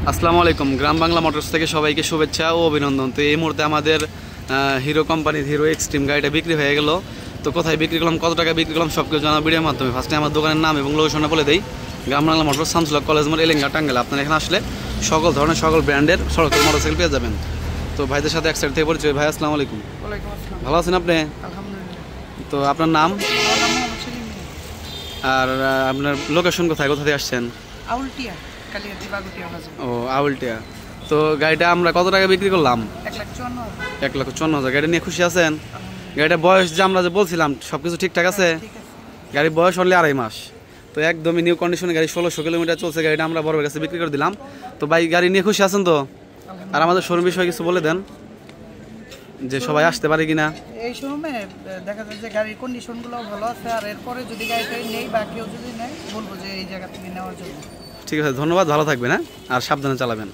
আসসালামু আলাইকুম। গ্রাম বাংলা মোটরস থেকে সবাইকে শুভেচ্ছা ও অভিনন্দন। তো এই মুহূর্তে আমাদের হিরো কোম্পানির হিরো এক্সট্রিম গাড়িটা বিক্রি হয়ে গেল। তো কোথায় বিক্রি করলাম, কত টাকা বিক্রি করলাম, সব কিছু জানা ভিডিওর মাধ্যমে। ফার্স্টে আমার দোকানের নাম এবং লোকেশনটা বলে দেই। গ্রাম বাংলা মোটরস, শামসুল্লাহ কলেজ মোড়, এলেঙ্গা, টাঙ্গাইল। আপনারা এখানে আসলে সকল ধরনের সকল ব্র্যান্ডের সড়কের মোটরসাইকেল পেয়ে যাবেন। তো ভাইদের সাথে এক সাইড থেকে পরিচয়। ভাই আসসালামু আলাইকুম। ভালো আছেন আপনি? তো আপনার নাম আর আপনার লোকেশন কোথায়, কোথা থেকে আসছেন? ও, আউলটিয়া। তো গাড়িটা আমরা কত টাকা বিক্রি করলাম? 1,54,000। গাড়ি নিয়ে খুশি আছেন? গাড়িটার বয়স যে আমরা যে বলছিলাম সবকিছু ঠিকঠাক আছে? গাড়ির বয়স অনলি 2.5 মাস। তো একদমই নিউ কন্ডিশনে গাড়ি, 1600 কিলোমিটার চলছে। গাড়িটা আমরা বড় কাছে বিক্রি করে দিলাম। তো ভাই গাড়ি নিয়ে খুশি আছেন তো? আর আমাদের শোরুম বিষয়ে কিছু বলে দেন, যে সবাই আসতে পারে কিনা। এই শোরুমে দেখা যায় যে গাড়ির কন্ডিশনগুলো ভালো আছে, আর এরপরে যদি গাড়িটা নেই বা কেউ যদি নেয় বলবো যে এই জায়গা থেকে নেওয়ার জন্য। ঠিক আছে, ধন্যবাদ, ভালো থাকবেন। হ্যাঁ, আর সাবধানে চালাবেন।